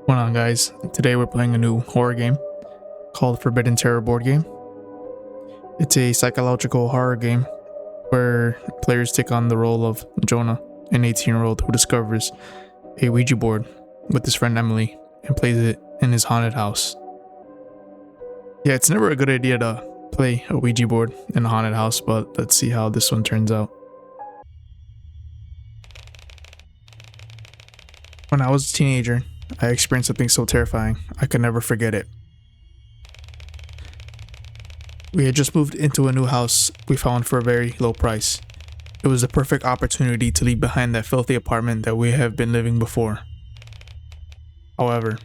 What's on, guys? Today we're playing a new horror game called Forbidden Terror board game. It's a psychological horror game where players take on the role of Jonah, an 18-year-old who discovers a Ouija board with his friend Emily and plays it in his haunted house. Yeah, it's never a good idea to play a Ouija board in a haunted house, but let's see how this one turns out. When I was a teenager, I experienced something so terrifying, I could never forget it. We had just moved into a new house we found for a very low price. It was the perfect opportunity to leave behind that filthy apartment that we have been living before. However,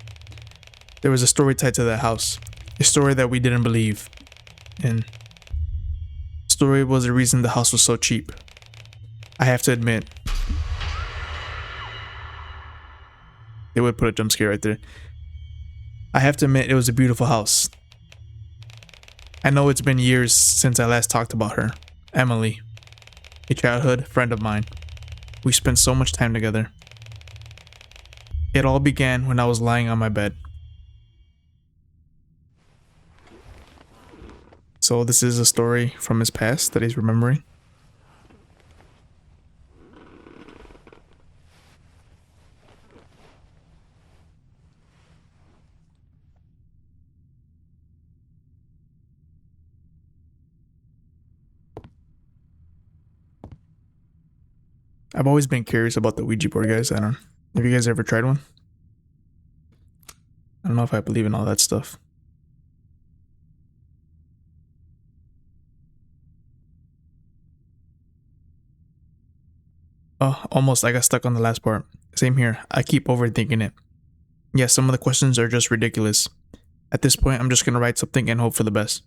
there was a story tied to that house, a story that we didn't believe in. The story was the reason the house was so cheap. I have to admit, they would put a jump scare right there. I have to admit, it was a beautiful house. I know it's been years since I last talked about her, Emily, a childhood friend of mine. We spent so much time together. It all began when I was lying on my bed. So this is a story from his past that he's remembering. I've always been curious about the Ouija board, guys. Have you guys ever tried one? I don't know if I believe in all that stuff. Oh, almost. I got stuck on the last part. Same here. I keep overthinking it. Yeah, some of the questions are just ridiculous. At this point, I'm just gonna write something and hope for the best.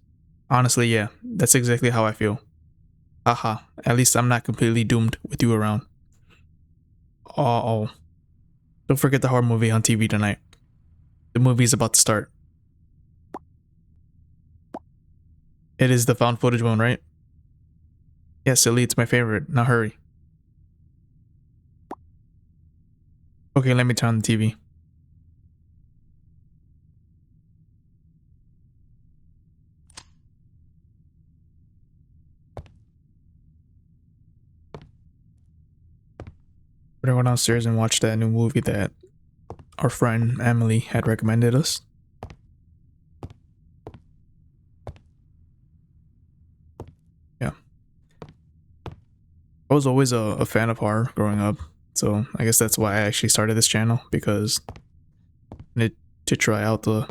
Honestly, yeah, that's exactly how I feel. Haha, at least I'm not completely doomed with you around. Oh. Don't forget the horror movie on TV tonight. The movie's about to start. It is the found footage one, right? Yeah, silly, it's my favorite. Now hurry. Okay, let me turn on the TV. We're gonna go downstairs and watch that new movie that our friend Emily had recommended us. Yeah. I was always a fan of horror growing up, so I guess that's why I actually started this channel, because I wanted to try out the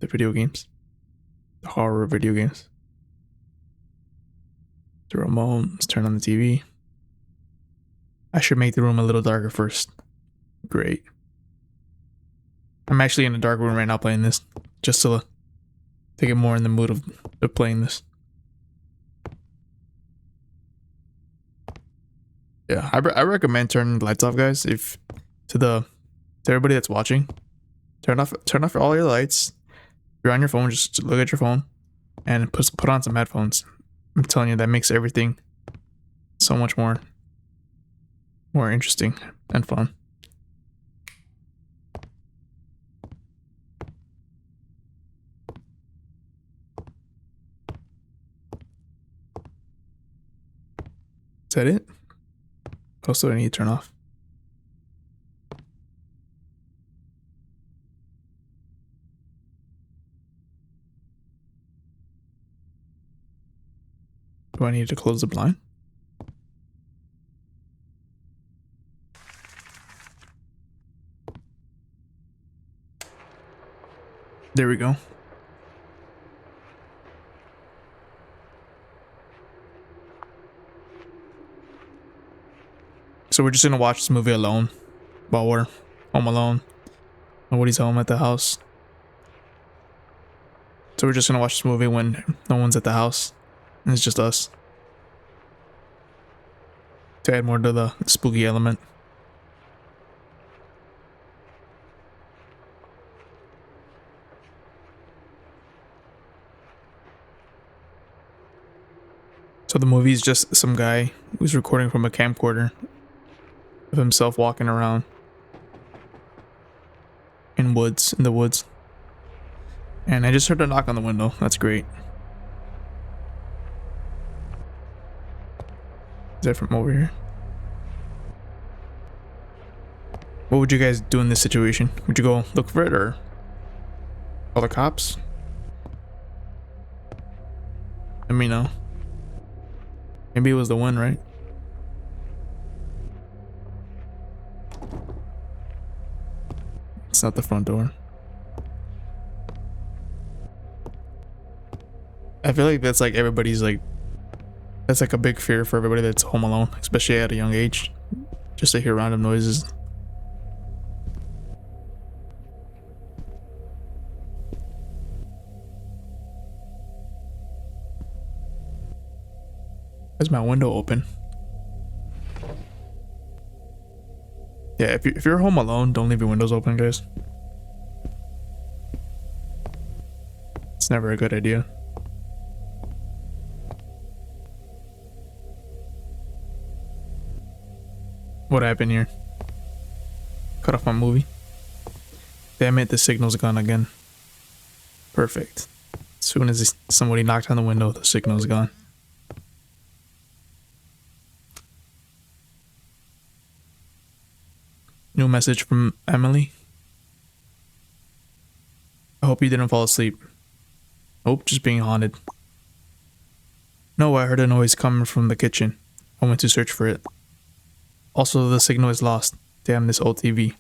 video games. The horror video games. The remote, let's turn on the TV. I should make the room a little darker first. Great. I'm actually in a dark room right now playing this, just to get more in the mood of playing this. Yeah, I recommend turning the lights off, guys. If to everybody that's watching, turn off all your lights. If you're on your phone, just look at your phone and put on some headphones. I'm telling you, that makes everything so much more interesting and fun. Is that it? What else do I need to turn off? Do I need to close the blind? There we go. So we're just gonna watch this movie alone while we're home alone. Nobody's home at the house. So we're just gonna watch this movie when no one's at the house and it's just us, to add more to the spooky element. So the movie is just some guy who's recording from a camcorder of himself walking around in in the woods. And I just heard a knock on the window. That's great. Is that from over here? What would you guys do in this situation? Would you go look for it or call the cops? Let me know. Maybe it was the one, right? It's not the front door. I feel like that's like everybody's like, that's like a big fear for everybody that's home alone, especially at a young age, just to hear random noises. Why's my window open? Yeah, if you're home alone, don't leave your windows open, guys. It's never a good idea. What happened here? Cut off my movie. Damn it, the signal's gone again. Perfect. As soon as somebody knocked on the window, the signal's gone. New message from Emily. I hope you didn't fall asleep. Nope, just being haunted. No, I heard a noise coming from the kitchen. I went to search for it. Also, the signal is lost. Damn this old TV.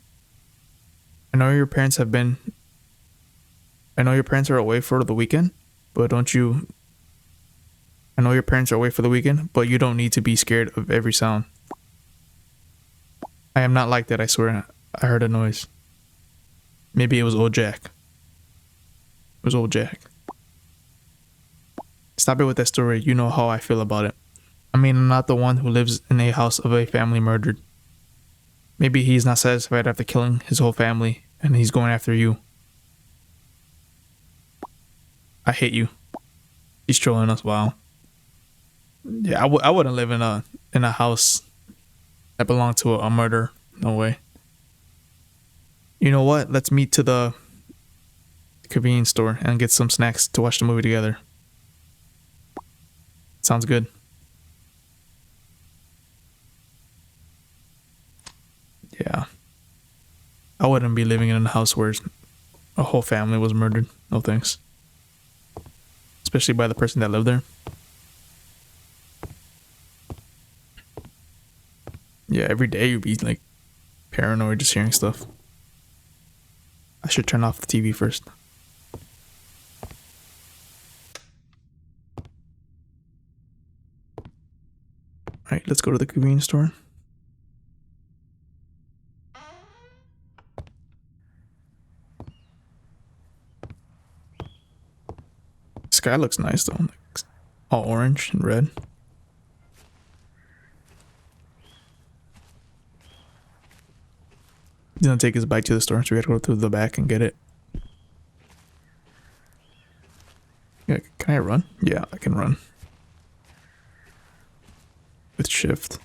I know your parents are away for the weekend, but you don't need to be scared of every sound. I am not like that, I swear. I heard a noise. Maybe it was old Jack. It was old Jack. Stop it with that story. You know how I feel about it. I mean, I'm not the one who lives in a house of a family murdered. Maybe he's not satisfied after killing his whole family, and he's going after you. I hate you. He's trolling us. Wow. Yeah, I wouldn't live in a house that belonged to a murderer. No way. You know what? Let's meet to the convenience store and get some snacks to watch the movie together. Sounds good. Yeah. I wouldn't be living in a house where a whole family was murdered. No thanks. Especially by the person that lived there. Yeah, every day you'd be like paranoid just hearing stuff. I should turn off the TV first. Alright, let's go to the convenience store. Sky looks nice though, like all orange and red. He's gonna take his bike to the store, so we gotta go through the back and get it. Yeah, can I run? Yeah, I can run. With shift.